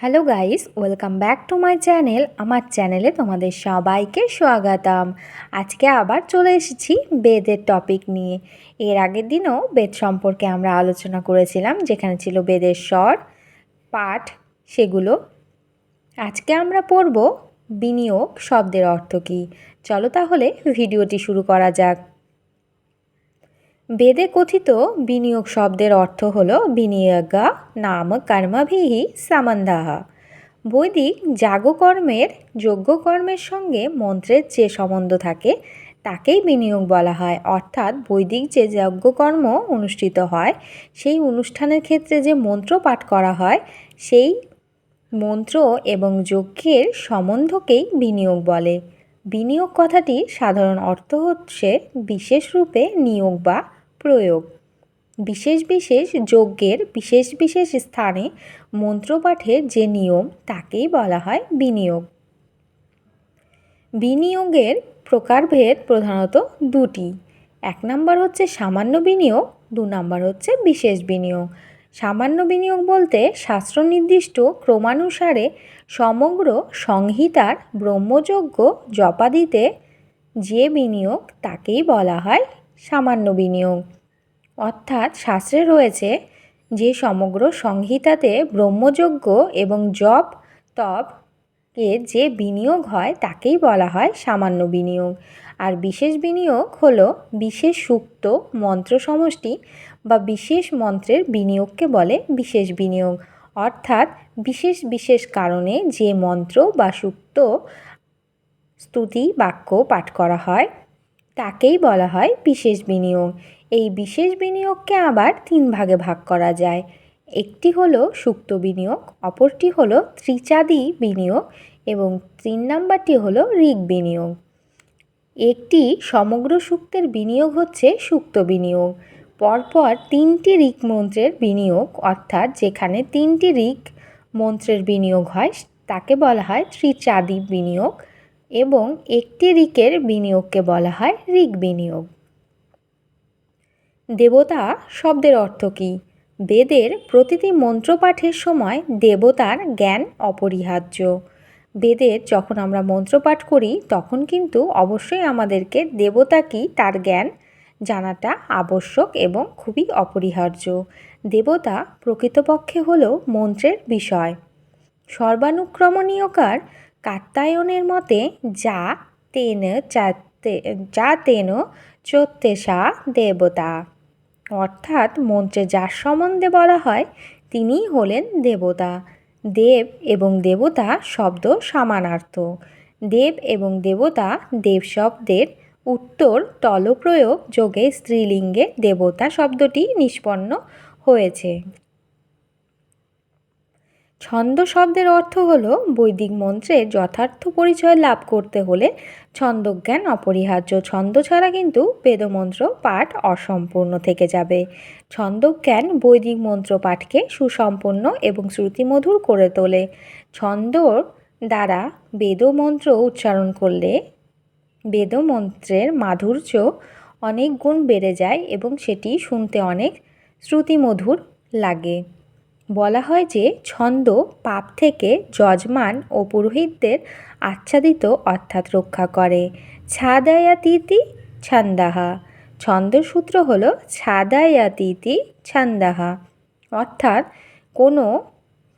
Hello guys, welcome back to my channel. আমার চ্যানেলে তোমাদের সবাইকে স্বাগতম। আজকে আবার চলে এসেছি বেদের টপিক নিয়ে। এর আগের দিনও বেদ সম্পর্কে আমরা আলোচনা করেছিলাম, যেখানে ছিল বেদের স্বর, পাঠ, সেগুলো। আজকে আমরা পড়ব বিনিয়োগ শব্দের অর্থ কী। চলো তাহলে ভিডিওটি শুরু করা যাক। বেদে কথিত বিনিয়োগ শব্দের অর্থ হল বিনিয়োগ নাম কর্মভিঃ সম্বন্ধঃ। বৈদিক যাগকর্মের যজ্ঞকর্মের সঙ্গে মন্ত্রের যে সম্বন্ধ থাকে তাকেই বিনিয়োগ বলা হয়। অর্থাৎ বৈদিক যে যজ্ঞকর্ম অনুষ্ঠিত হয় সেই অনুষ্ঠানের ক্ষেত্রে যে মন্ত্র পাঠ করা হয় সেই মন্ত্র এবং যজ্ঞের সম্বন্ধকেই বিনিয়োগ বলে। বিনিয়োগ কথাটির সাধারণ অর্থ হচ্ছে বিশেষ রূপে নিয়োগ বা প্রয়োগ। বিশেষ বিশেষ যজ্ঞের বিশেষ বিশেষ স্থানে মন্ত্রপাঠের যে নিয়ম তাকেই বলা হয় বিনিয়োগ। বিনিয়োগের প্রকারভেদ প্রধানত দুটি। 1 নম্বর হচ্ছে সামান্য বিনিয়োগ, 2 নম্বর হচ্ছে বিশেষ বিনিয়োগ। সামান্য বিনিয়োগ বলতে শাস্ত্র নির্দিষ্ট ক্রমানুসারে সমগ্র সংহিতার ব্রহ্মযজ্ঞ জপাদিতে যে বিনিয়োগ তাকেই বলা হয় সামান্য বিনিয়োগ। অর্থাৎ শাস্ত্রে রয়েছে যে সমগ্র সংহিতাতে ব্রহ্মযজ্ঞ এবং জপ তপ এর যে বিনিয়োগ হয় তাকেই বলা হয় সামান্য বিনিয়োগ। আর বিশেষ বিনিয়োগ হলো বিশেষ সূক্ত মন্ত্র সমষ্টি বা বিশেষ মন্ত্রের বিনিয়োগকে বলে বিশেষ বিনিয়োগ। অর্থাৎ বিশেষ বিশেষ কারণে যে মন্ত্র বা সূক্ত স্তুতি বাক্য পাঠ করা হয় তাকেই বলা হয় বিশেষ বিনিয়োগ। এই বিশেষ বিনিয়োগকে আবার 3 ভাগে ভাগ করা যায়। একটি হলো সুক্ত বিনিয়োগ, অপরটি হলো ত্রিচাদি বিনিয়োগ এবং 3 নাম্বারটি হলো ঋগ বিনিয়োগ। একটি সমগ্র সূক্তের বিনিয়োগ হচ্ছে সুক্ত বিনিয়োগ। পরপর 3টি ঋগ মন্ত্রের বিনিয়োগ, অর্থাৎ যেখানে 3টি ঋগ মন্ত্রের বিনিয়োগ হয় তাকে বলা হয় ত্রিচাদি বিনিয়োগ এবং একটি ঋগের বিনিয়োগকে বলা হয় ঋগ বিনিয়োগ। দেবতা শব্দের অর্থ কী? বেদের প্রতিটি মন্ত্রপাঠের সময় দেবতার জ্ঞান অপরিহার্য। বেদের যখন আমরা মন্ত্রপাঠ করি তখন কিন্তু অবশ্যই আমাদেরকে দেবতা কী তার জ্ঞান জানাটা আবশ্যক এবং খুবই অপরিহার্য। দেবতা প্রকৃতপক্ষে হল মন্ত্রের বিষয়। সর্বানুক্রমণীয়কার কাত্যায়নের মতে যা তেন চোত্তেষা দেবতা। অর্থাৎ মন্ত্রে যার সম্বন্ধে বলা হয় তিনিই হলেন দেবতা। দেব এবং দেবতা শব্দ সমানার্থ। দেব এবং দেবতা দেব শব্দের উত্তর তলপ্রয়োগ যোগে স্ত্রীলিঙ্গে দেবতা শব্দটি নিষ্পন্ন হয়েছে। ছন্দ শব্দের অর্থ হল বৈদিক মন্ত্রের যথার্থ পরিচয় লাভ করতে হলে ছন্দজ্ঞান অপরিহার্য। ছন্দ ছাড়া কিন্তু বেদমন্ত্র পাঠ অসম্পূর্ণ থেকে যাবে। ছন্দজ্ঞান বৈদিক মন্ত্র পাঠকে সুসম্পন্ন এবং শ্রুতিমধুর করে তোলে। ছন্দর দ্বারা বেদমন্ত্র উচ্চারণ করলে বেদমন্ত্রের মাধুর্য অনেক গুণ বেড়ে যায় এবং সেটি শুনতে অনেক শ্রুতিমধুর লাগে। বলা হয় যে ছন্দ পাপ থেকে যজমান ও পুরোহিতদের আচ্ছাদিত অর্থাৎ রক্ষা করে। ছাদায়াতীতি ছন্দাহা। ছন্দের সূত্র হল ছাদায়াতীতি ছন্দাহা। অর্থাৎ কোনো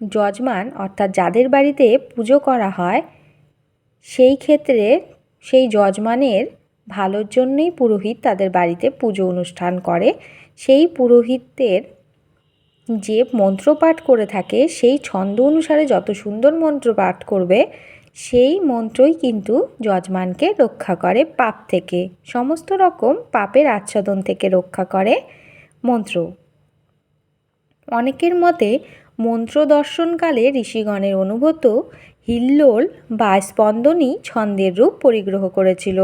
যজমান অর্থাৎ যাদের বাড়িতে পুজো করা হয় সেই ক্ষেত্রে সেই যজমানের ভালোর জন্যই পুরোহিত তাদের বাড়িতে পুজো অনুষ্ঠান করে। সেই পুরোহিতদের যে মন্ত্রপাঠ করে থাকে সেই ছন্দ অনুসারে যত সুন্দর মন্ত্র পাঠ করবে সেই মন্ত্রই কিন্তু যজমানকে রক্ষা করে পাপ থেকে, সমস্ত রকম পাপের আচ্ছাদন থেকে রক্ষা করে মন্ত্র। অনেকের মতে মন্ত্র দর্শনকালে ঋষিগণের অনুভূত হিল্লোল বা স্পন্দনই ছন্দের রূপ পরিগ্রহ করেছিল।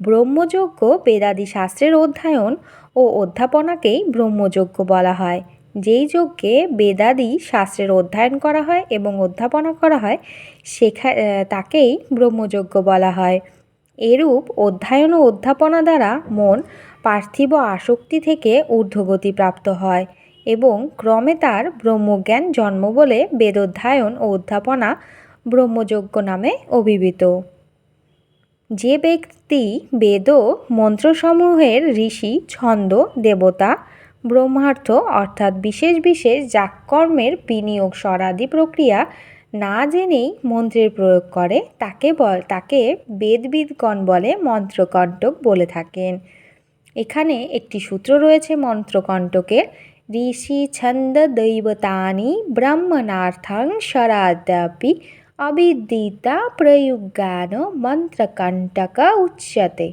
ব্রহ্মযজ্ঞ বেদাদি শাস্ত্রের অধ্যয়ন ও অধ্যাপনাকেই ব্রহ্মযজ্ঞ বলা হয়। যেই যজ্ঞে বেদাদি শাস্ত্রের অধ্যয়ন করা হয় এবং অধ্যাপনা করা হয় তাকেই ব্রহ্মযজ্ঞ বলা হয়। এরূপ অধ্যয়ন ও অধ্যাপনা দ্বারা মন পার্থিব আসক্তি থেকে ঊর্ধ্বগতি প্রাপ্ত হয় এবং ক্রমে তার ব্রহ্মজ্ঞান জন্ম বলে বেদোধ্যায়ন ও অধ্যাপনা ব্রহ্মযজ্ঞ নামে অভিহিত। যে ব্যক্তি বেদ মন্ত্রসমূহের ঋষি, ছন্দ, দেবতা, ব্রহ্মার্থ অর্থাৎ বিশেষ বিশেষ যাগকর্মের বিনিয়োগ স্বরাদি প্রক্রিয়া না জেনেই মন্ত্রের প্রয়োগ করে তাকে বেদবিদগণ বলে মন্ত্রকণ্টক বলে থাকেন। এখানে একটি সূত্র রয়েছে মন্ত্রকণ্টকের, ঋষি ছন্দ দৈবতানি ব্রাহ্মণার্থাং স্বরাদ্যাপি অবিদিতা প্রয়োজ্ঞান মন্ত্রকণ্টক উচ্যতে।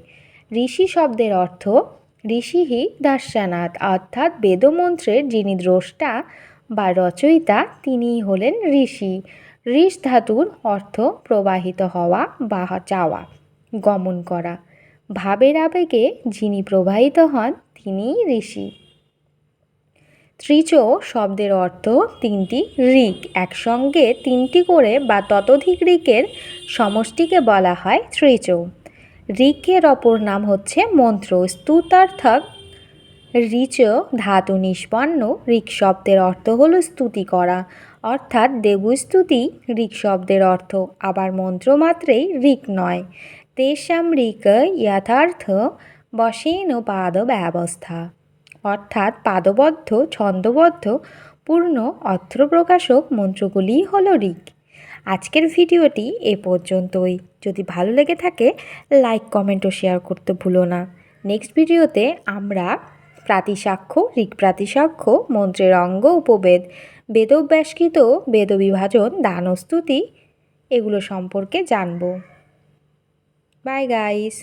ঋষি শব্দের অর্থ ঋষিহি দর্শনাৎ, অর্থাৎ বেদমন্ত্রের যিনি দ্রষ্টা বা রচয়িতা তিনিই হলেন ঋষি। ঋষ ধাতুর অর্থ প্রবাহিত হওয়া বা যাওয়া, গমন করা। ভাবের আবেগে যিনি প্রবাহিত হন তিনিই ঋষি। ত্রিচ শব্দের অর্থ তিনটি ঋক, একসঙ্গে তিনটি করে বা ততোধিক ঋকের সমষ্টিকে বলা হয় ত্রিচ। ঋকের অপর নাম হচ্ছে মন্ত্র। স্তুতার্থক ঋচ ধাতু নিষ্পন্ন ঋক শব্দের অর্থ হলো স্তুতি করা, অর্থাৎ দেবস্তুতি ঋক শব্দের অর্থ। আবার মন্ত্র মাত্রেই ঋক নয়। তেষাম ঋক যথার্থ বশেন পাদ ব্যবস্থা, অর্থাৎ পাদবদ্ধ ছন্দবদ্ধ পূর্ণ অর্থপ্রকাশক মন্ত্রগুলিই হলো ঋক। আজকের ভিডিওটি এ পর্যন্তই। যদি ভালো লেগে থাকে লাইক, কমেন্ট ও শেয়ার করতে ভুলো না। নেক্সট ভিডিওতে আমরা প্রাতিসাক্ষ্য, ঋক প্রাতিসাক্ষ্য, মন্ত্রের অঙ্গ উপবেদ, বেদব্যাসকৃত বেদবিভাজন, দানস্তুতি এগুলো সম্পর্কে জানব। Bye guys.